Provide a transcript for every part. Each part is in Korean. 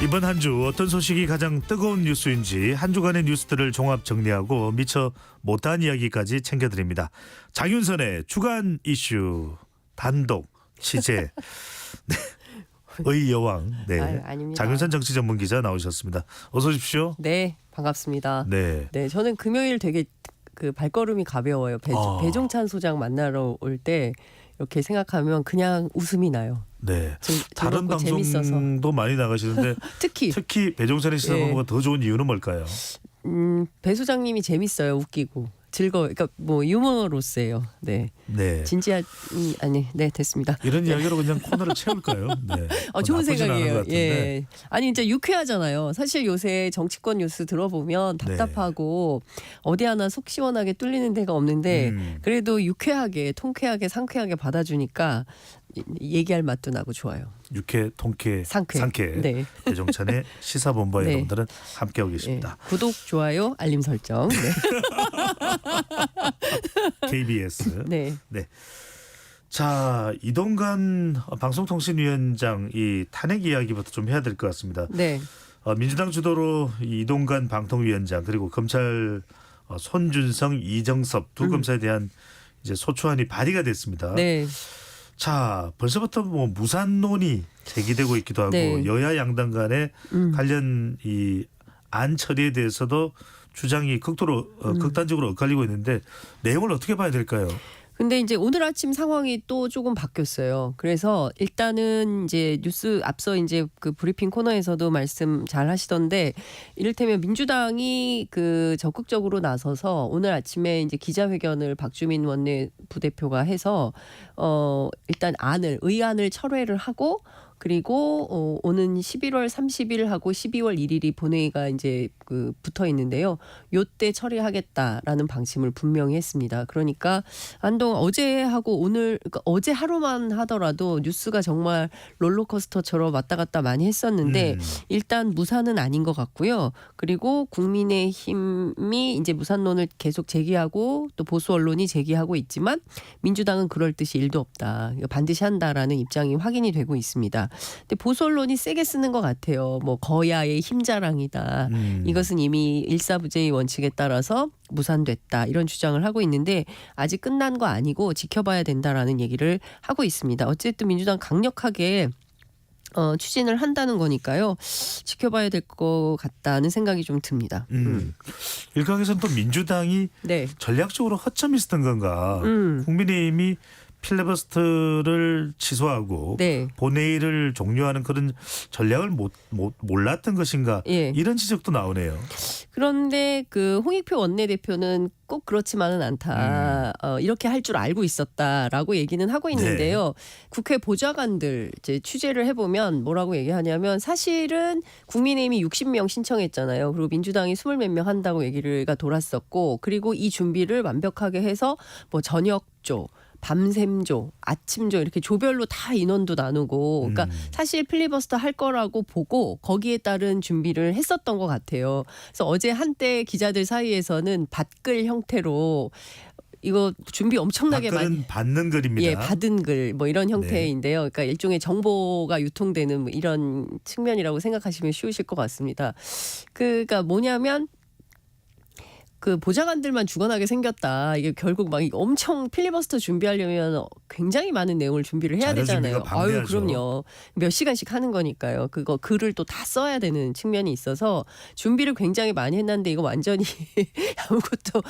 이번 한 주 어떤 소식이 가장 뜨거운 뉴스인지 한 주간의 뉴스들을 종합 정리하고 미처 못한 이야기까지 챙겨드립니다. 장윤선의 주간 이슈 단독 취재. 네. 의 여왕. 네. 아닙니다. 장윤선 정치 전문 기자 나오셨습니다. 어서 오십시오. 네, 반갑습니다. 네. 네, 저는 금요일 되게 그 발걸음이 가벼워요. 배종찬 소장 만나러 올 때 이렇게 생각하면 그냥 웃음이 나요. 네. 다른 즐겁고 재밌어서. 방송도 많이 나가시는데 특히 배종찬의 시사본부가 더 좋은 이유는 뭘까요? 배 소장님이 재밌어요. 웃기고 즐거워. 그러니까 뭐 유머로스예요. 네. 네. 진지한 아니, 네, 됐습니다. 이런 이야기로 그냥 코너를 채울까요? 네. 좋은 나쁘진 않은 것 생각이에요. 같은데. 예. 아니 이제 유쾌하잖아요. 사실 요새 정치권 뉴스 들어보면 답답하고 어디 하나 속 시원하게 뚫리는 데가 없는데 그래도 유쾌하게, 통쾌하게, 상쾌하게 받아주니까 얘기할 맛도 나고 좋아요. 유쾌, 통쾌, 상쾌. 네. 배종찬의 시사본부와 네. 여러분들은 함께하고 계십니다. 네. 구독, 좋아요, 알림 설정. 네. KBS. 네. 네. 자, 이동관 방송통신위원장 이 탄핵 이야기부터 좀 해야 될 것 같습니다. 네. 민주당 주도로 이동관 방통위원장 그리고 검찰 손준성, 이정섭 두 검사에 대한 이제 소추안이 발의가 됐습니다. 네. 자, 벌써부터 뭐 무산론이 제기되고 있기도 하고 네. 여야 양당 간에 관련 이 안 처리에 대해서도 주장이 극단적으로 엇갈리고 있는데 내용을 어떻게 봐야 될까요? 근데 이제 오늘 아침 상황이 또 조금 바뀌었어요. 그래서 일단은 이제 뉴스 앞서 이제 그 브리핑 코너에서도 말씀 잘 하시던데 이를테면 민주당이 그 적극적으로 나서서 오늘 아침에 이제 기자회견을 박주민 원내 부대표가 해서 일단 의안을 철회를 하고 그리고 오는 11월 30일하고 12월 1일이 본회의가 이제 그 붙어 있는데요. 요때 처리하겠다라는 방침을 분명히 했습니다. 그러니까 한동안 어제하고 오늘 그러니까 어제 하루만 하더라도 뉴스가 정말 롤러코스터처럼 왔다 갔다 많이 했었는데 일단 무산은 아닌 것 같고요. 그리고 국민의힘이 이제 무산론을 계속 제기하고 또 보수 언론이 제기하고 있지만 민주당은 그럴 뜻이 1도 없다. 반드시 한다라는 입장이 확인이 되고 있습니다. 근데 보수 언론이 세게 쓰는 것 같아요. 뭐 거야의 힘자랑이다. 이것은 이미 일사부재의 원칙에 따라서 무산됐다. 이런 주장을 하고 있는데 아직 끝난 거 아니고 지켜봐야 된다라는 얘기를 하고 있습니다. 어쨌든 민주당 강력하게 추진을 한다는 거니까요. 지켜봐야 될 것 같다는 생각이 좀 듭니다. 일각에서는 또 민주당이 네. 전략적으로 허점이 있었던 건가. 국민의힘이 필리버스터를 취소하고 네. 본회의를 종료하는 그런 전략을 몰랐던 것인가. 예. 이런 지적도 나오네요. 그런데 그 홍익표 원내대표는 꼭 그렇지만은 않다. 이렇게 할 줄 알고 있었다라고 얘기는 하고 있는데요. 국회 보좌관들 이제 취재를 해보면 뭐라고 얘기하냐면 사실은 국민의힘이 60명 신청했잖아요. 그리고 민주당이 20 몇 명 한다고 얘기가 돌았었고 그리고 이 준비를 완벽하게 해서 뭐 저녁조 밤샘조, 아침조 이렇게 조별로 다 인원도 나누고 그러니까 사실 필리버스터 할 거라고 보고 거기에 따른 준비를 했었던 것 같아요. 그래서 어제 한때 기자들 사이에서는 밭글 형태로 이거 준비 엄청나게 많이 받는 글입니다. 예, 받은 글 뭐 이런 형태인데요. 그러니까 일종의 정보가 유통되는 뭐 이런 측면이라고 생각하시면 쉬우실 것 같습니다. 그러니까 뭐냐면 그 보좌관들만 죽어나게 생겼다. 이게 결국 막 엄청 필리버스터 준비하려면 굉장히 많은 내용을 준비를 해야 되잖아요. 아유, 그럼요. 몇 시간씩 하는 거니까요. 그거 글을 또 다 써야 되는 측면이 있어서 준비를 굉장히 많이 했는데 이거 완전히 아무것도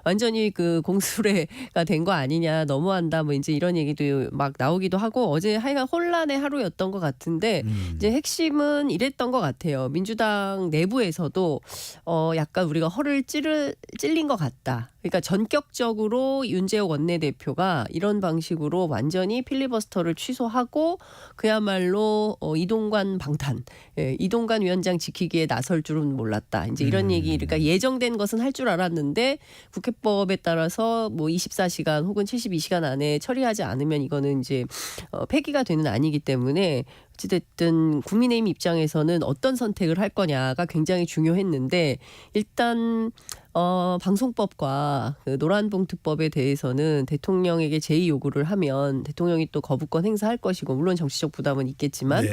완전히 그 공수래가 된 거 아니냐, 너무한다. 뭐 이제 이런 얘기도 막 나오기도 하고 어제 하여간 혼란의 하루였던 것 같은데 이제 핵심은 이랬던 것 같아요. 민주당 내부에서도 약간 우리가 허를 찔린 것 같다. 그러니까 전격적으로 윤재욱 원내대표가 이런 방식으로 완전히 필리버스터를 취소하고 그야말로 이동관 방탄, 이동관 위원장 지키기에 나설 줄은 몰랐다. 이제 이런 얘기, 그러니까 예정된 것은 할 줄 알았는데 국회법에 따라서 뭐 24시간 혹은 72시간 안에 처리하지 않으면 이거는 이제 폐기가 되는 아니기 때문에 어찌됐든 국민의힘 입장에서는 어떤 선택을 할 거냐가 굉장히 중요했는데 일단 방송법과 그 노란봉투법에 대해서는 대통령에게 제의 요구를 하면 대통령이 또 거부권 행사할 것이고 물론 정치적 부담은 있겠지만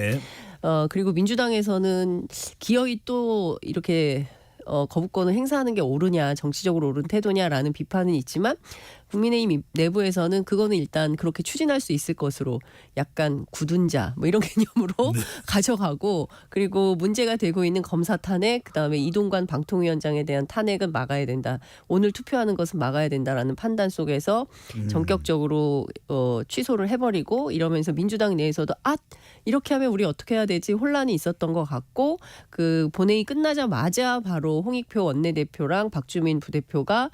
그리고 민주당에서는 기어이 또 이렇게 거부권을 행사하는 게 옳으냐, 정치적으로 옳은 태도냐라는 비판은 있지만 국민의힘 내부에서는 그거는 일단 그렇게 추진할 수 있을 것으로 약간 굳은 자 뭐 이런 개념으로 가져가고, 그리고 문제가 되고 있는 검사 탄핵, 그다음에 이동관 방통위원장에 대한 탄핵은 막아야 된다. 오늘 투표하는 것은 막아야 된다라는 판단 속에서 전격적으로 취소를 해버리고, 이러면서 민주당 내에서도 이렇게 하면 우리 어떻게 해야 되지 혼란이 있었던 것 같고, 그 본회의 끝나자마자 바로 홍익표 원내대표랑 박주민 부대표가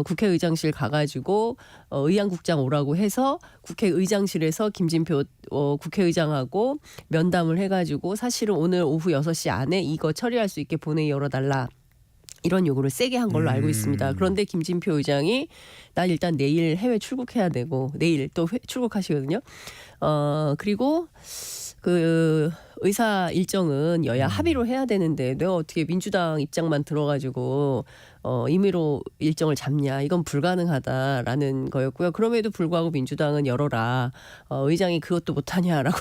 국회의장실 가가지고 의안국장 오라고 해서 국회의장실에서 김진표 국회의장하고 면담을 해가지고 사실은 오늘 오후 6시 안에 이거 처리할 수 있게 본회의 열어달라, 이런 요구를 세게 한 걸로 알고 있습니다. 그런데 김진표 의장이 난 일단 내일 해외 출국해야 되고, 내일 또 출국하시거든요. 그리고 그 의사 일정은 여야 합의로 해야 되는데 내가 어떻게 민주당 입장만 들어가지고 임의로 일정을 잡냐, 이건 불가능하다라는 거였고요. 그럼에도 불구하고 민주당은 열어라, 의장이 그것도 못하냐라고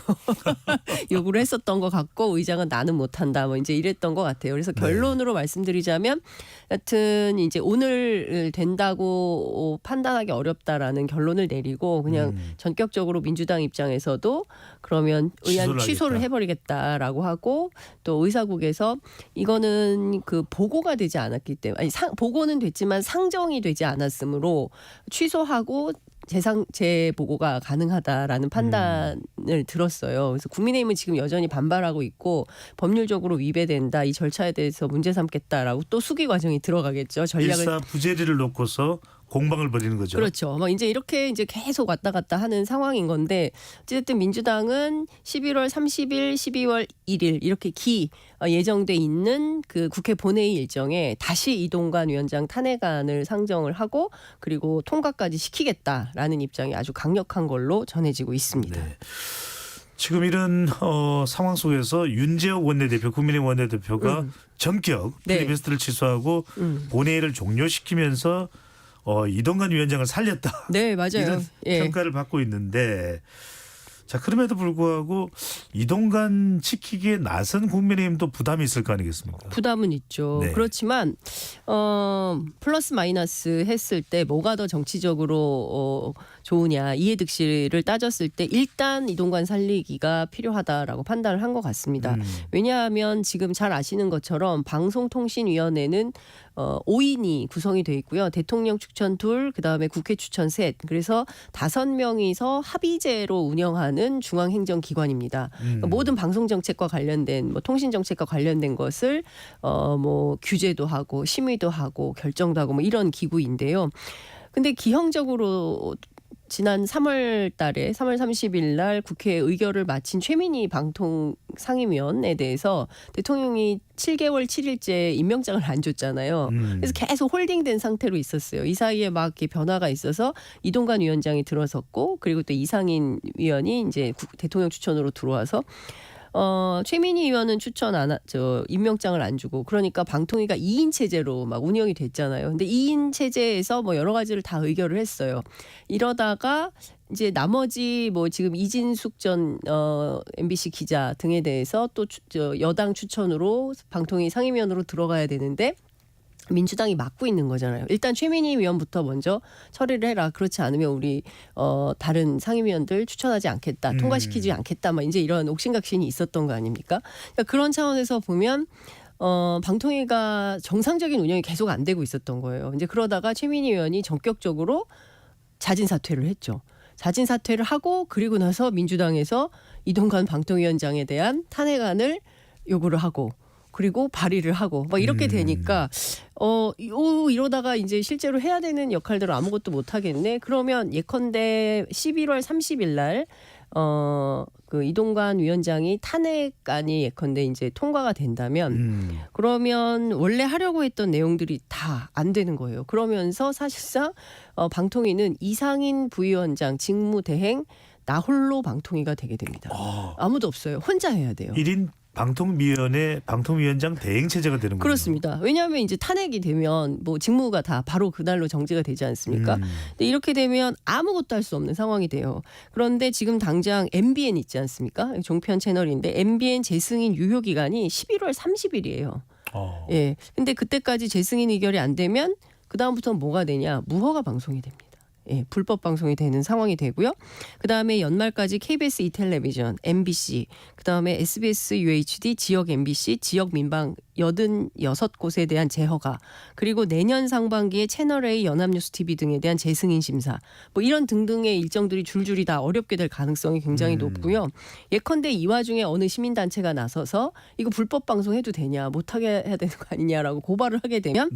요구를 했었던 것 같고, 의장은 나는 못한다 뭐 이제 이랬던 것 같아요. 그래서 결론으로 말씀드리자면, 하여튼 이제 오늘 된다고 판단하기 어렵다라는 결론을 내리고 그냥 전격적으로 민주당 입장에서도 그러면 의안 취소를 해버리겠다라고 하고, 또 의사국에서 이거는 그 보고가 되지 않았기 때문에, 보고는 됐지만 상정이 되지 않았으므로 취소하고 재보고가 가능하다라는 판단을 들었어요. 그래서 국민의힘은 지금 여전히 반발하고 있고 법률적으로 위배된다, 이 절차에 대해서 문제 삼겠다라고 또 수기 과정이 들어가겠죠. 전략을 일사부재리를 놓고서 공방을 벌이는 거죠. 그렇죠. 막 이제 이렇게 이제 계속 왔다 갔다 하는 상황인 건데, 어쨌든 민주당은 11월 30일, 12월 1일 이렇게 예정돼 있는 그 국회 본회의 일정에 다시 이동관 위원장 탄핵안을 상정을 하고 그리고 통과까지 시키겠다라는 입장이 아주 강력한 걸로 전해지고 있습니다. 네. 지금 이런 상황 속에서 윤재욱 원내대표, 국민의힘 원내대표가 전격 필리버스터를 취소하고 본회의를 종료시키면서 이동관 위원장을 살렸다. 네, 맞아요. 이런 평가를 받고 있는데, 자, 그럼에도 불구하고 이동관 지키기에 나선 국민의힘도 부담이 있을 거 아니겠습니까? 부담은 있죠. 네. 그렇지만 플러스 마이너스 했을 때 뭐가 더 정치적으로 좋으냐, 이해득실을 따졌을 때 일단 이동관 살리기가 필요하다라고 판단을 한 것 같습니다. 왜냐하면 지금 잘 아시는 것처럼 방송통신위원회는 5인이 구성이 돼 있고요. 대통령 추천 2, 그다음에 국회 추천 3. 그래서 5명이서 합의제로 운영하는 중앙행정기관입니다. 모든 방송정책과 관련된 통신정책과 관련된 것을 뭐 규제도 하고 심의도 하고 결정도 하고 뭐 이런 기구인데요. 근데 기형적으로 지난 3월 30일 날 국회 의결을 마친 최민희 방통 상임위원에 대해서 대통령이 7개월 7일째 임명장을 안 줬잖아요. 그래서 계속 홀딩된 상태로 있었어요. 이 사이에 막 이렇게 변화가 있어서 이동관 위원장이 들어섰고, 그리고 또 이상인 위원이 이제 대통령 추천으로 들어와서 최민희 의원은 임명장을 안 주고, 그러니까 방통위가 2인 체제로 막 운영이 됐잖아요. 근데 2인 체제에서 뭐 여러 가지를 다 의결을 했어요. 이러다가 이제 나머지 뭐 지금 이진숙 전 MBC 기자 등에 대해서 또 여당 추천으로 방통위 상임위원으로 들어가야 되는데 민주당이 막고 있는 거잖아요. 일단 최민희 위원부터 먼저 처리를 해라. 그렇지 않으면 우리 다른 상임위원들 추천하지 않겠다. 통과시키지 않겠다. 막 이제 이런 옥신각신이 있었던 거 아닙니까? 그러니까 그런 차원에서 보면 방통위가 정상적인 운영이 계속 안 되고 있었던 거예요. 이제 그러다가 최민희 의원이 전격적으로 자진 사퇴를 했죠. 자진 사퇴를 하고, 그리고 나서 민주당에서 이동관 방통위원장에 대한 탄핵안을 요구를 하고, 그리고 발의를 하고 막 이렇게 되니까 이러다가 이제 실제로 해야 되는 역할대로 아무것도 못 하겠네. 그러면 예컨대 11월 30일 날 그 이동관 위원장이 탄핵안이 예컨대 이제 통과가 된다면 그러면 원래 하려고 했던 내용들이 다 안 되는 거예요. 그러면서 사실상 방통위는 이상인 부위원장 직무 대행 나 홀로 방통위가 되게 됩니다. 아무도 없어요. 혼자 해야 돼요. 1인 방통위원장 대행 체제가 되는 거죠. 그렇습니다. 왜냐하면 이제 탄핵이 되면 뭐 직무가 다 바로 그날로 정지가 되지 않습니까? 근데 이렇게 되면 아무것도 할 수 없는 상황이 돼요. 그런데 지금 당장 MBN 있지 않습니까? 종편 채널인데 MBN 재승인 유효 기간이 11월 30일이에요. 예. 근데 그때까지 재승인 의결이 안 되면 그 다음부터는 뭐가 되냐? 무허가 방송이 됩니다. 예, 불법 방송이 되는 상황이 되고요. 그다음에 연말까지 KBS 이텔레비전, MBC, 그다음에 SBS UHD, 지역 MBC, 지역 민방 86곳에 대한 재허가, 그리고 내년 상반기에 채널A, 연합뉴스 TV 등에 대한 재승인 심사, 뭐 이런 등등의 일정들이 줄줄이 다 어렵게 될 가능성이 굉장히 높고요. 예컨대 이 와중에 어느 시민단체가 나서서 이거 불법 방송해도 되냐, 못하게 해야 되는 거 아니냐라고 고발을 하게 되면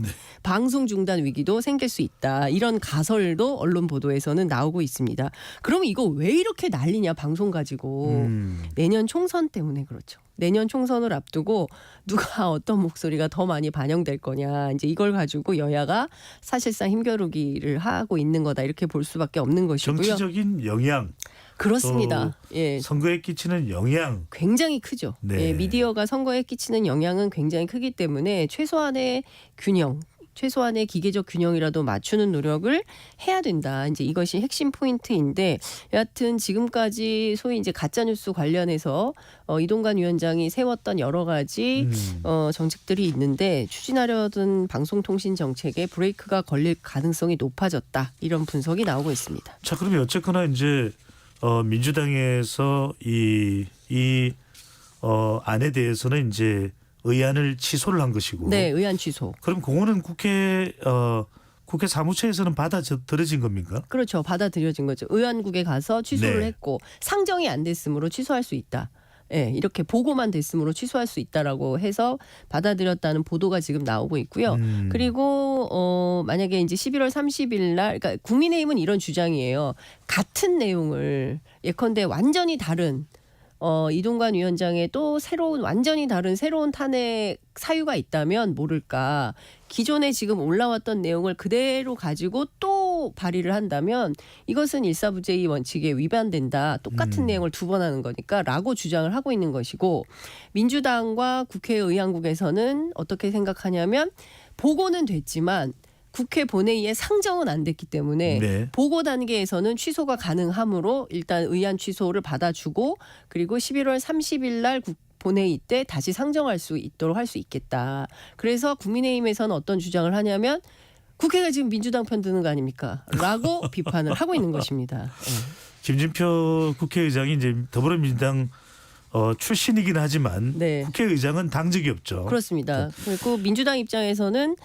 방송 중단 위기도 생길 수 있다. 이런 가설도 언론 보도에서는 나오고 있습니다. 그럼 이거 왜 이렇게 난리냐, 방송 가지고. 내년 총선 때문에 그렇죠. 내년 총선을 앞두고 누가 어떤 목소리가 더 많이 반영될 거냐, 이제 이걸 가지고 여야가 사실상 힘겨루기를 하고 있는 거다, 이렇게 볼 수밖에 없는 것이고요. 정치적인 영향, 그렇습니다. 예. 선거에 끼치는 영향 굉장히 크죠. 네. 예, 미디어가 선거에 끼치는 영향은 굉장히 크기 때문에 최소한의 균형, 최소한의 기계적 균형이라도 맞추는 노력을 해야 된다. 이제 이것이 핵심 포인트인데, 여하튼 지금까지 소위 이제 가짜 뉴스 관련해서 이동관 위원장이 세웠던 여러 가지 정책들이 있는데, 추진하려던 방송통신 정책에 브레이크가 걸릴 가능성이 높아졌다. 이런 분석이 나오고 있습니다. 자, 그러면 어쨌거나 이제 민주당에서 이 안에 대해서는 이제 의안을 취소를 한 것이고. 네, 의안 취소. 그럼 그거는 국회 사무처에서는 받아들여진 겁니까? 그렇죠. 받아들여진 거죠. 의안국에 가서 취소를 네. 했고, 상정이 안 됐으므로 취소할 수 있다. 예, 이렇게 보고만 됐으므로 취소할 수 있다라고 해서 받아들였다는 보도가 지금 나오고 있고요. 그리고 만약에 이제 11월 30일 날, 그러니까 국민의힘은 이런 주장이에요. 같은 내용을 예컨대 완전히 다른 이동관 위원장의 또 완전히 다른 새로운 탄핵 사유가 있다면 모를까, 기존에 지금 올라왔던 내용을 그대로 가지고 또 발의를 한다면 이것은 일사부재의 원칙에 위반된다. 똑같은 내용을 두 번 하는 거니까 라고 주장을 하고 있는 것이고, 민주당과 국회 의안국에서는 어떻게 생각하냐면, 보고는 됐지만 국회 본회의에 상정은 안 됐기 때문에 네. 보고 단계에서는 취소가 가능하므로 일단 의안 취소를 받아주고, 그리고 11월 30일 날 본회의 때 다시 상정할 수 있도록 할 수 있겠다. 그래서 국민의힘에서는 어떤 주장을 하냐면, 국회가 지금 민주당 편 드는 거 아닙니까? 라고 비판을 하고 있는 것입니다. 김진표 국회의장이 이제 더불어민주당 출신이긴 하지만 네. 국회의장은 당적이 없죠. 그렇습니다. 그리고 민주당 입장에서는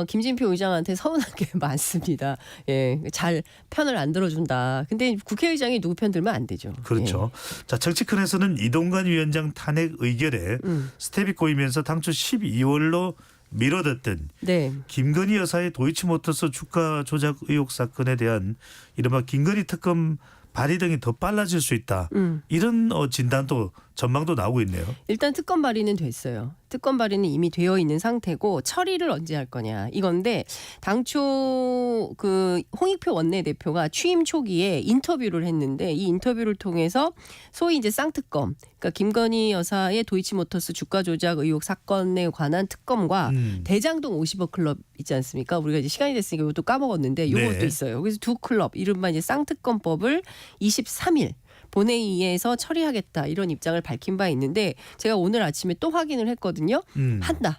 김진표 의장한테 서운한 게 많습니다. 예, 잘 편을 안 들어준다. 근데 국회의장이 누구 편 들면 안 되죠. 그렇죠. 자, 정치권에서는 이동관 위원장 탄핵 의결에 스텝이 꼬이면서 당초 12월로 미뤄뒀던 네. 김건희 여사의 도이치모터스 주가 조작 의혹 사건에 대한 이른바 김건희 특검 발의 등이 더 빨라질 수 있다. 이런 진단도 전망도 나오고 있네요. 일단 특검 발의는 됐어요. 특검 발의는 이미 되어 있는 상태고, 처리를 언제 할 거냐 이건데, 당초 그 홍익표 원내대표가 취임 초기에 인터뷰를 했는데, 이 인터뷰를 통해서 소위 이제 쌍특검, 그러니까 김건희 여사의 도이치모터스 주가 조작 의혹 사건에 관한 특검과 대장동 50억 클럽 있지 않습니까? 우리가 이제 시간이 됐으니까 이것도 까먹었는데 이것도 네. 있어요. 그래서 두 클럽, 이른바 이제 쌍특검법을 23일 본회의에서 처리하겠다, 이런 입장을 밝힌 바 있는데, 제가 오늘 아침에 또 확인을 했거든요. 한다.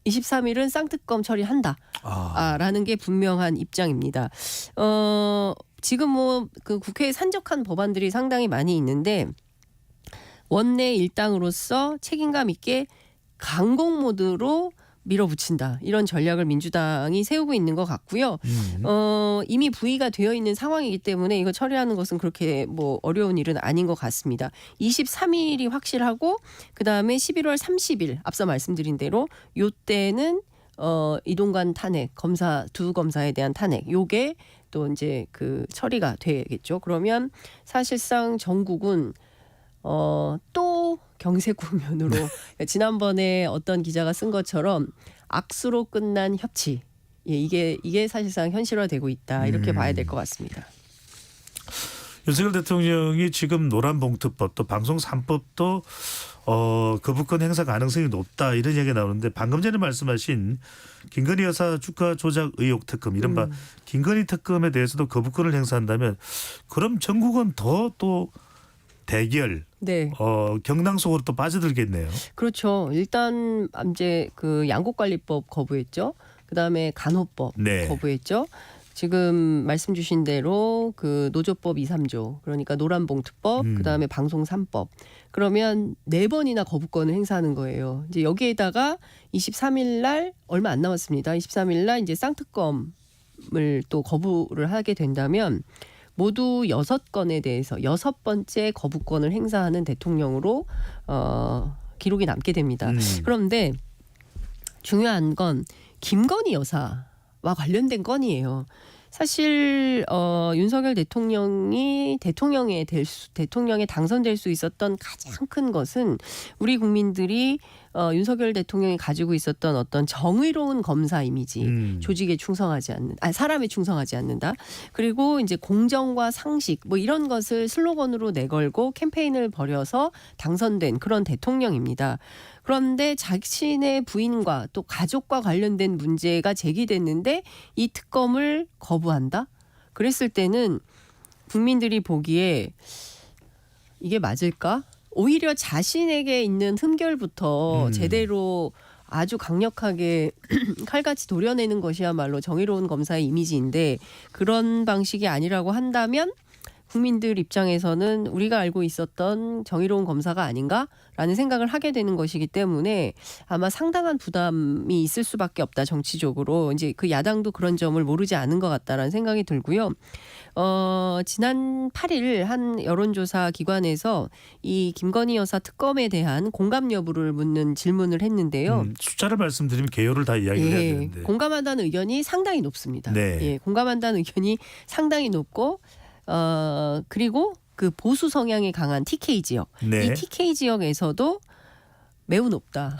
23일은 쌍특검 처리한다. 라는 게 분명한 입장입니다. 지금 뭐 그 국회에 산적한 법안들이 상당히 많이 있는데, 원내 일당으로서 책임감 있게 강공 모드로 밀어붙인다, 이런 전략을 민주당이 세우고 있는 것 같고요. 이미 부의가 되어 있는 상황이기 때문에 이거 처리하는 것은 그렇게 뭐 어려운 일은 아닌 것 같습니다. 23일이 확실하고, 그다음에 11월 30일 앞서 말씀드린 대로 요때는 이동관 탄핵, 두 검사에 대한 탄핵, 요게 또 이제 그 처리가 되겠죠. 그러면 사실상 전국은 또 경색 국면으로 지난번에 어떤 기자가 쓴 것처럼 악수로 끝난 협치, 예, 이게 사실상 현실화되고 있다, 이렇게 봐야 될 것 같습니다. 윤석열 대통령이 지금 노란봉투법 또 방송 3법도 거부권 행사 가능성이 높다 이런 얘기가 나오는데 방금 전에 말씀하신 김건희 여사 주가 조작 의혹 특검 이른바 김건희 특검에 대해서도 거부권을 행사한다면 그럼 전국은 더 또 대결 네. 경랑 속으로 또 빠져들겠네요. 그렇죠. 일단 이제 그 양곡관리법 거부했죠. 그다음에 간호법 네. 거부했죠. 지금 말씀 주신 대로 그 노조법 2, 3조 그러니까 노란봉투법 그다음에 방송 3법 그러면 4번이나 거부권을 행사하는 거예요. 이제 여기에다가 23일 날 얼마 안 남았습니다. 23일 날 이제 쌍특검을 또 거부를 하게 된다면 모두 6건에 대해서 6번째 거부권을 행사하는 대통령으로 기록이 남게 됩니다. 그런데 중요한 건 김건희 여사와 관련된 건이에요. 사실 윤석열 대통령이 대통령에 당선될 수 있었던 가장 큰 것은 우리 국민들이 윤석열 대통령이 가지고 있었던 어떤 정의로운 검사 이미지, 조직에 충성하지 않는, 사람에 충성하지 않는다. 그리고 이제 공정과 상식 뭐 이런 것을 슬로건으로 내걸고 캠페인을 벌여서 당선된 그런 대통령입니다. 그런데 자신의 부인과 또 가족과 관련된 문제가 제기됐는데 이 특검을 거부한다? 그랬을 때는 국민들이 보기에 이게 맞을까? 오히려 자신에게 있는 흠결부터 제대로 아주 강력하게 칼같이 도려내는 것이야말로 정의로운 검사의 이미지인데 그런 방식이 아니라고 한다면 국민들 입장에서는 우리가 알고 있었던 정의로운 검사가 아닌가라는 생각을 하게 되는 것이기 때문에 아마 상당한 부담이 있을 수밖에 없다 정치적으로 이제 그 야당도 그런 점을 모르지 않은 것 같다라는 생각이 들고요. 지난 8일 한 여론조사 기관에서 이 김건희 여사 특검에 대한 공감 여부를 묻는 질문을 했는데요. 숫자를 말씀드리면 개요를 다 이야기를 해야 되는데. 공감한다는 의견이 상당히 높습니다. 네. 예, 공감한다는 의견이 상당히 높고 그리고 그 보수 성향이 강한 TK 지역, 네. 이 TK 지역에서도 매우 높다.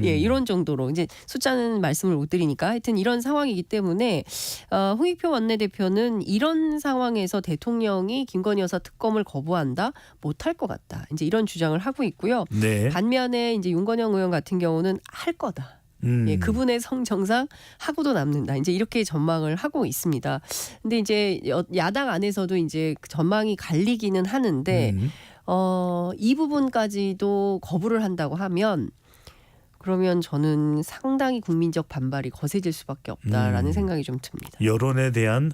예, 이런 정도로 이제 숫자는 말씀을 못 드리니까 하여튼 이런 상황이기 때문에 홍익표 원내대표는 이런 상황에서 대통령이 김건희 여사 특검을 거부한다 못할 것 같다. 이제 이런 주장을 하고 있고요. 네. 반면에 이제 윤건영 의원 같은 경우는 할 거다. 예, 그분의 성정상 하고도 남는다. 이제 이렇게 전망을 하고 있습니다. 근데 이제 야당 안에서도 이제 전망이 갈리기는 하는데 이 부분까지도 거부를 한다고 하면 그러면 저는 상당히 국민적 반발이 거세질 수밖에 없다라는 생각이 좀 듭니다. 여론에 대한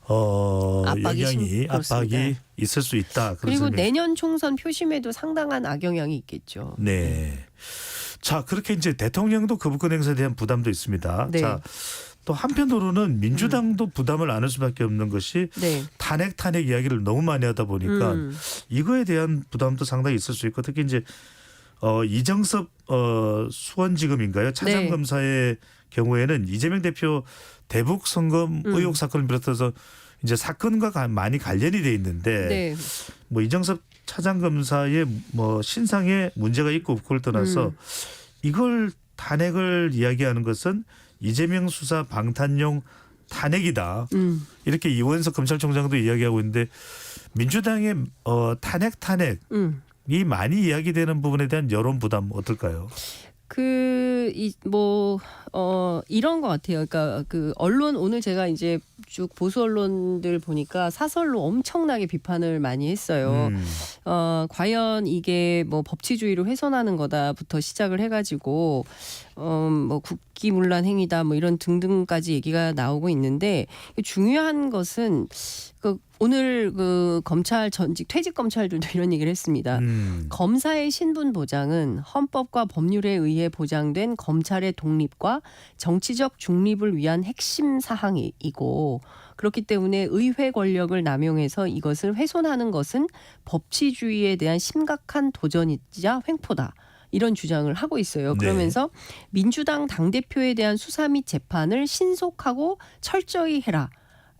압박이 압박이 있을 수 있다. 그리고 설명이. 내년 총선 표심에도 상당한 악영향이 있겠죠. 네. 자, 그렇게 이제 대통령도 거부권 행사에 대한 부담도 있습니다. 네. 자, 또 한편으로는 민주당도 부담을 안을 수밖에 없는 것이 네. 탄핵 이야기를 너무 많이 하다 보니까 이거에 대한 부담도 상당히 있을 수 있고 특히 이제 이정섭 수원지검인가요? 차장검사의 경우에는 이재명 대표 대북 선거 의혹 사건을 비롯해서 이제 사건과 많이 관련이 돼 있는데 네. 뭐 이정섭 차장검사의 뭐 신상에 문제가 있고 없고를 떠나서 이걸 탄핵을 이야기하는 것은 이재명 수사 방탄용 탄핵이다. 이렇게 이원석 검찰총장도 이야기하고 있는데 민주당의 탄핵이 많이 이야기되는 부분에 대한 여론 부담 어떨까요? 이런 것 같아요. 그러니까 그 언론 오늘 제가 이제 쭉 보수 언론들 보니까 사설로 엄청나게 비판을 많이 했어요. 과연 이게 뭐 법치주의를 훼손하는 거다부터 시작을 해가지고 뭐 국기문란 행위다 뭐 이런 등등까지 얘기가 나오고 있는데 중요한 것은 오늘 그 검찰 전직 퇴직 검찰들도 이런 얘기를 했습니다. 검사의 신분 보장은 헌법과 법률에 의해 보장된 검찰의 독립과 정치적 중립을 위한 핵심 사항이고 그렇기 때문에 의회 권력을 남용해서 이것을 훼손하는 것은 법치주의에 대한 심각한 도전이자 횡포다. 이런 주장을 하고 있어요. 그러면서 민주당 당대표에 대한 수사 및 재판을 신속하고 철저히 해라.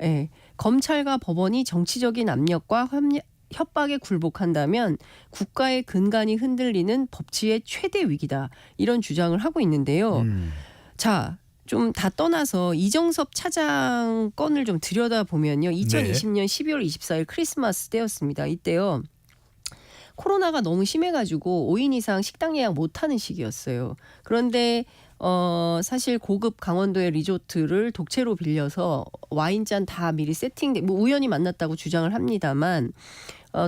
예. 검찰과 법원이 정치적인 압력과 협박에 굴복한다면 국가의 근간이 흔들리는 법치의 최대 위기다. 이런 주장을 하고 있는데요. 자, 좀 다 떠나서 이정섭 차장 건을 좀 들여다보면요. 2020년 12월 24일 크리스마스 때였습니다. 이때요. 코로나가 너무 심해가지고 5인 이상 식당 예약 못하는 시기였어요. 그런데 사실 고급 강원도의 리조트를 독채로 빌려서 와인잔 다 미리 세팅돼 뭐 우연히 만났다고 주장을 합니다만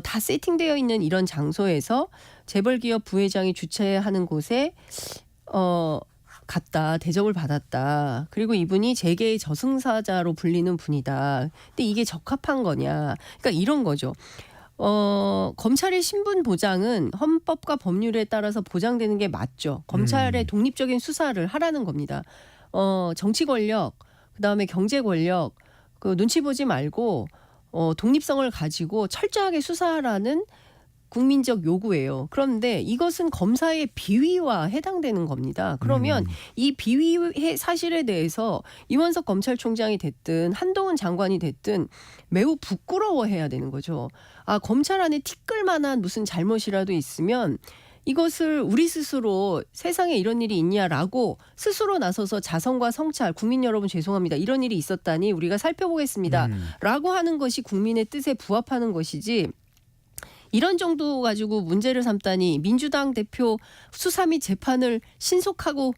다 세팅되어 있는 이런 장소에서 재벌 기업 부회장이 주최하는 곳에 갔다 대접을 받았다. 그리고 이분이 재계의 저승사자로 불리는 분이다. 근데 이게 적합한 거냐? 그러니까 이런 거죠. 검찰의 신분 보장은 헌법과 법률에 따라서 보장되는 게 맞죠. 검찰의 독립적인 수사를 하라는 겁니다. 정치 권력, 그다음에 경제 권력, 그 눈치 보지 말고 독립성을 가지고 철저하게 수사하라는 국민적 요구예요. 그런데 이것은 검사의 비위와 해당되는 겁니다. 그러면 이 비위 사실에 대해서 이원석 검찰총장이 됐든 한동훈 장관이 됐든 매우 부끄러워해야 되는 거죠. 아, 검찰 안에 티끌 만한 무슨 잘못이라도 있으면 이것을 우리 스스로 세상에 이런 일이 있냐라고 스스로 나서서 자성과 성찰, 국민 여러분 죄송합니다. 이런 일이 있었다니 우리가 살펴보겠습니다. 라고 하는 것이 국민의 뜻에 부합하는 것이지 이런 정도 가지고 문제를 삼다니 민주당 대표 수사 및 재판을 신속하고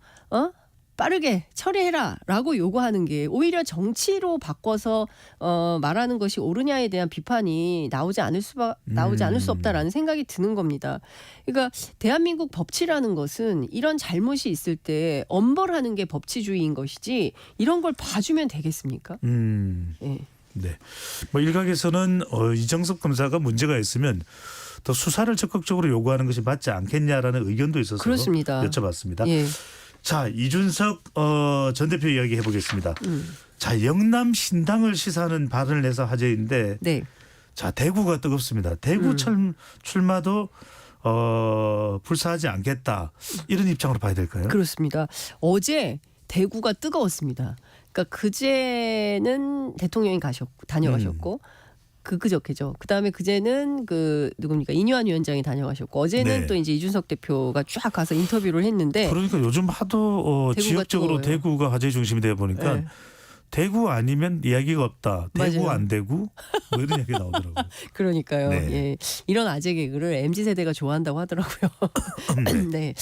빠르게 처리해라라고 요구하는 게 오히려 정치로 바꿔서 말하는 것이 옳으냐에 대한 비판이 나오지 않을 수 없다라는 생각이 드는 겁니다. 그러니까 대한민국 법치라는 것은 이런 잘못이 있을 때 엄벌하는 게 법치주의인 것이지 이런 걸 봐주면 되겠습니까? 네. 네. 뭐 일각에서는 이정섭 검사가 문제가 있으면 더 수사를 적극적으로 요구하는 것이 맞지 않겠냐라는 의견도 있어서 그렇습니다. 여쭤봤습니다. 예. 자, 이준석 전 대표 이야기 해보겠습니다. 자, 영남 신당을 시사하는 발언을 내서 화제인데, 네. 자, 대구가 뜨겁습니다. 대구 출마도 불사하지 않겠다 이런 입장으로 봐야 될까요? 그렇습니다. 어제 대구가 뜨거웠습니다. 그러니까 그제는 대통령이 다녀가셨고 그저께죠. 그다음에 그제는 누굽니까 이뇨한 위원장이 다녀가셨고 어제는 네. 또 이제 이준석 대표가 쫙 가서 인터뷰를 했는데 그러니까 요즘 하도 지역적으로 뜨거워요. 대구가 화제 중심이 되어 보니까 네. 대구 아니면 이야기가 없다. 대구 맞아요. 안 대구 뭐 이런 얘기 나오더라고요. 그러니까요. 네. 예. 이런 아재 개그를 MZ세대가 좋아한다고 하더라고요. 네.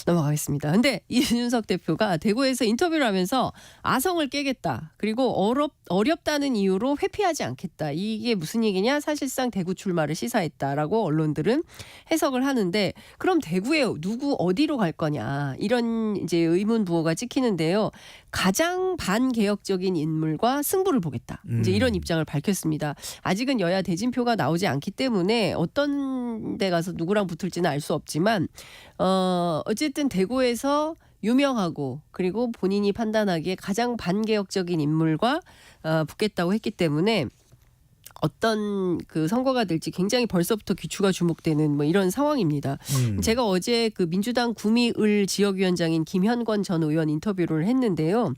넘어가겠습니다. 근데 이준석 대표가 대구에서 인터뷰를 하면서 아성을 깨겠다. 그리고 어렵다는 이유로 회피하지 않겠다. 이게 무슨 얘기냐? 사실상 대구 출마를 시사했다라고 언론들은 해석을 하는데 그럼 대구에 누구 어디로 갈 거냐? 이런 이제 의문 부호가 찍히는데요. 가장 반개혁적인 인물과 승부를 보겠다. 이제 이런 입장을 밝혔습니다. 아직은 여야 대진표가 나오지 않기 때문에 어떤 데 가서 누구랑 붙을지는 알 수 없지만 어쨌든 대구에서 유명하고 그리고 본인이 판단하기에 가장 반개혁적인 인물과 붙겠다고 했기 때문에 어떤 그 선거가 될지 굉장히 벌써부터 귀추가 주목되는 뭐 이런 상황입니다. 제가 어제 그 민주당 구미을 지역위원장인 김현권 전 의원 인터뷰를 했는데요.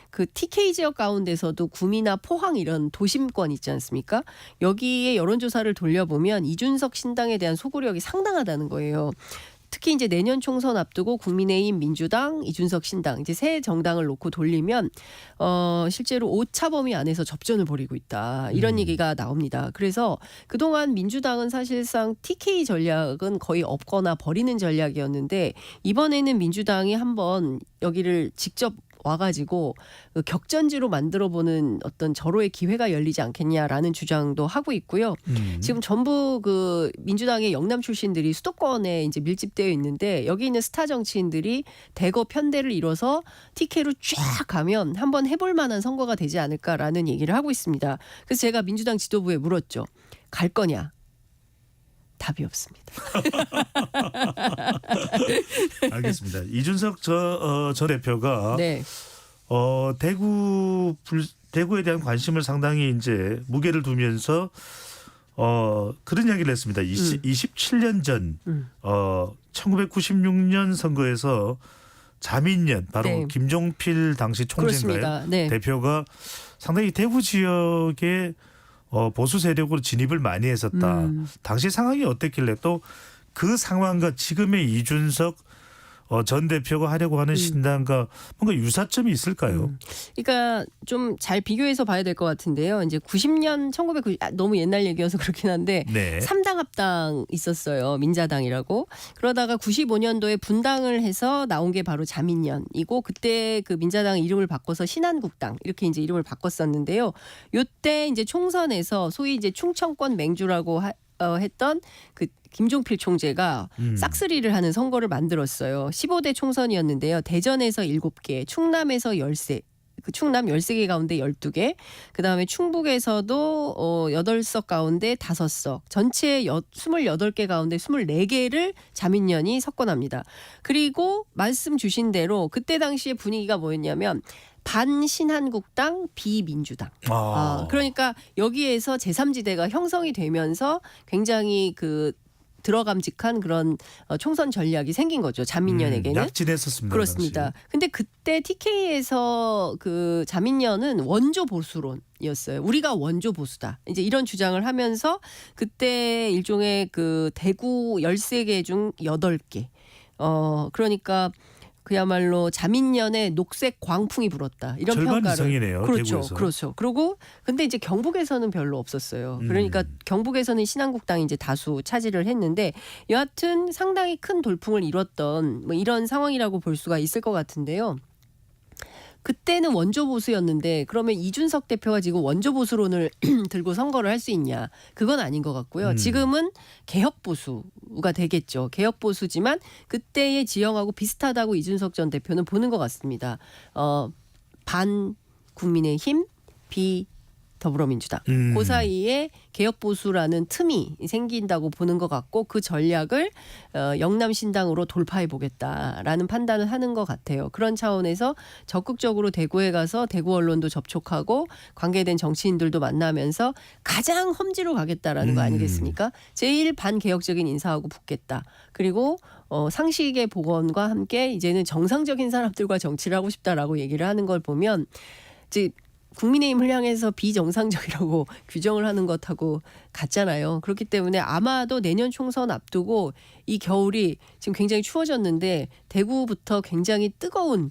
그 TK 지역 가운데서도 구미나 포항 이런 도심권 있지 않습니까? 여기에 여론조사를 돌려보면 이준석 신당에 대한 소구력이 상당하다는 거예요. 특히 이제 내년 총선 앞두고 국민의힘, 민주당, 이준석 신당 이제 세 정당을 놓고 돌리면 실제로 오차 범위 안에서 접전을 벌이고 있다. 이런 얘기가 나옵니다. 그래서 그동안 민주당은 사실상 TK 전략은 거의 없거나 버리는 전략이었는데 이번에는 민주당이 한번 여기를 직접 와가지고 격전지로 만들어보는 어떤 절호의 기회가 열리지 않겠냐라는 주장도 하고 있고요. 지금 전부 그 민주당의 영남 출신들이 수도권에 이제 밀집되어 있는데 여기 있는 스타 정치인들이 대거 편대를 이뤄서 TK로 쫙 가면 한번 해볼 만한 선거가 되지 않을까라는 얘기를 하고 있습니다. 그래서 제가 민주당 지도부에 물었죠. 갈 거냐? 답이 없습니다. 알겠습니다. 이준석 전 대표가 네. 대구에 대한 관심을 상당히 이제 무게를 두면서 그런 이야기를 했습니다. 27년 전 1996년 선거에서 자민련 바로 네. 김종필 당시 총재인가요? 그렇습니다. 네. 대표가 상당히 대구 지역에 보수 세력으로 진입을 많이 했었다. 당시 상황이 어땠길래 또 그 상황과 지금의 이준석 전 대표가 하려고 하는 신당과 뭔가 유사점이 있을까요? 그러니까 좀 잘 비교해서 봐야 될 것 같은데요. 이제 90년 1990 너무 옛날 얘기여서 그렇긴 한데 네. 3당 합당 있었어요. 민자당이라고. 그러다가 95년도에 분당을 해서 나온 게 바로 자민련이고 그때 그 민자당 이름을 바꿔서 신한국당 이렇게 이제 이름을 바꿨었는데요. 요때 이제 총선에서 소위 이제 충청권 맹주라고 했던 그 김종필 총재가 싹쓸이를 하는 선거를 만들었어요. 15대 총선이었는데요. 대전에서 7개, 충남에서 13. 그 충남 13개 가운데 12개, 그다음에 충북에서도 8석 가운데 5석, 전체 28개 가운데 24개를 자민련이 석권합니다. 그리고 말씀 주신 대로 그때 당시에 분위기가 뭐였냐면 반신한국당 비민주당. 그러니까 여기에서 제3지대가 형성이 되면서 굉장히 그 들어감직한 그런 총선 전략이 생긴 거죠. 자민련에게는. 약진했었습니다. 그렇습니다. 근데 그때 TK에서 그 자민련은 원조 보수론이었어요. 우리가 원조 보수다. 이제 이런 주장을 하면서 그때 일종의 그 대구 13개 중 8개. 그러니까 그야말로 자민련의 녹색 광풍이 불었다. 이런 절반 평가를. 이상이네요. 그렇죠. 대구에서. 그렇죠. 그리고 근데 이제 경북에서는 별로 없었어요. 그러니까 경북에서는 신한국당이 이제 다수 차지를 했는데 여하튼 상당히 큰 돌풍을 이뤘던 뭐 이런 상황이라고 볼 수가 있을 것 같은데요. 그때는 원조 보수였는데 그러면 이준석 대표가 지금 원조 보수론을 들고 선거를 할 수 있냐? 그건 아닌 것 같고요. 지금은 개혁 보수가 되겠죠. 개혁 보수지만 그때의 지형하고 비슷하다고 이준석 전 대표는 보는 것 같습니다. 반 국민의힘, 비 더불어민주당. 그 사이에 개혁보수라는 틈이 생긴다고 보는 것 같고 그 전략을 영남신당으로 돌파해 보겠다라는 판단을 하는 것 같아요. 그런 차원에서 적극적으로 대구에 가서 대구 언론도 접촉하고 관계된 정치인들도 만나면서 가장 험지로 가겠다라는 거 아니겠습니까? 제일 반개혁적인 인사하고 붙겠다. 그리고 상식의 복원과 함께 이제는 정상적인 사람들과 정치를 하고 싶다라고 얘기를 하는 걸 보면 이제 국민의힘을 향해서 비정상적이라고 규정을 하는 것하고 같잖아요. 그렇기 때문에 아마도 내년 총선 앞두고 이 겨울이 지금 굉장히 추워졌는데 대구부터 굉장히 뜨거운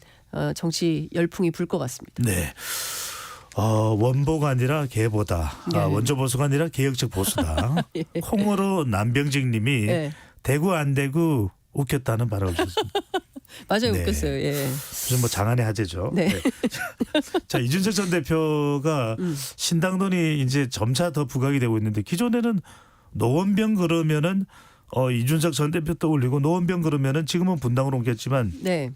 정치 열풍이 불 것 같습니다. 네. 원보가 아니라 개보다. 네. 원조 보수가 아니라 개혁적 보수다. 콩으로 남병직 님이 네. 대구 안 대구 웃겼다는 발언을 주셨습니다. 맞아요. 네. 웃겼어요. 예. 무슨 뭐 장안의 화제죠. 네. 자, 이준석 전 대표가 신당론이 이제 점차 더 부각이 되고 있는데 기존에는 노원병 그러면은 이준석 전 대표 떠올리고 노원병 그러면은 지금은 분당으로 옮겼지만 네.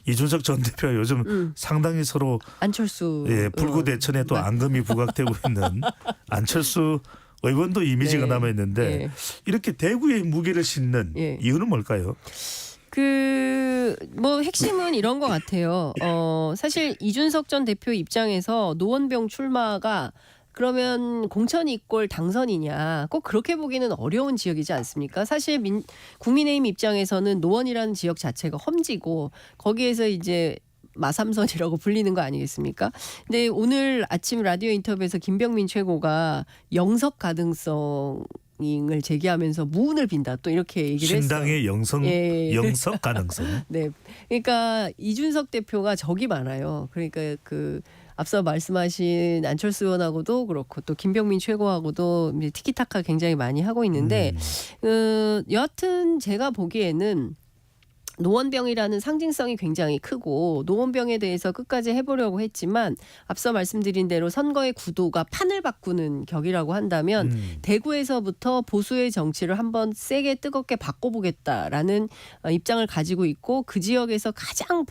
이준석 전 대표가 요즘 상당히 서로 안철수 불구대천에 또 앙금이 부각되고 있는 안철수 의원도 이미지가 네. 남아 있는데 예. 이렇게 대구에 무게를 싣는 예. 이유는 뭘까요? 뭐 핵심은 이런 것 같아요. 사실 이준석 전 대표 입장에서 노원병 출마가 그러면 공천 이꼴 당선이냐 꼭 그렇게 보기는 어려운 지역이지 않습니까? 사실 국민의힘 입장에서는 노원이라는 지역 자체가 험지고 거기에서 이제 마삼선이라고 불리는 거 아니겠습니까? 근데 오늘 아침 라디오 인터뷰에서 김병민 최고가 영석 가능성 을 제기하면서 무운을 빈다 또 이렇게 얘기를 했어요. 신당의 영석 가능성. 네, 그러니까 이준석 대표가 적이 많아요. 그러니까 그 앞서 말씀하신 안철수 의원하고도 그렇고 또 김병민 최고하고도 이제 티키타카 굉장히 많이 하고 있는데 여하튼 제가 보기에는 노원병이라는 상징성이 굉장히 크고 노원병에 대해서 끝까지 해보려고 했지만 앞서 말씀드린 대로 선거의 구도가 판을 바꾸는 격이라고 한다면 대구에서부터 보수의 정치를 한번 세게 뜨겁게 바꿔보겠다라는 입장을 가지고 있고 그 지역에서 가장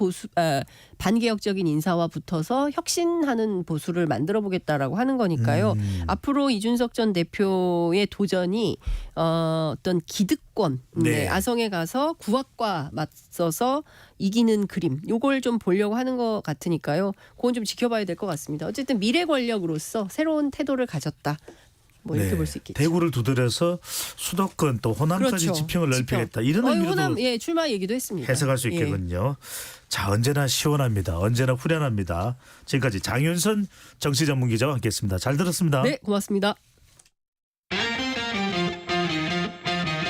반개혁적인 인사와 붙어서 혁신하는 보수를 만들어보겠다라고 하는 거니까요. 앞으로 이준석 전 대표의 도전이 어떤 기득권, 네. 아성에 가서 구학과 맞서서 이기는 그림, 요걸 좀 보려고 하는 것 같으니까요. 그건 좀 지켜봐야 될 것 같습니다. 어쨌든 미래 권력으로서 새로운 태도를 가졌다. 뭐 이렇게 볼 수 있겠죠. 대구를 두드려서 수도권 또 호남까지 그렇죠. 지평을 넓히겠다. 이런 의미로도 호남 출마 얘기도 했습니다. 해석할 수 있겠군요. 자, 언제나 시원합니다. 언제나 후련합니다. 지금까지 장윤선 정치전문기자와 함께했습니다. 잘 들었습니다. 네, 고맙습니다.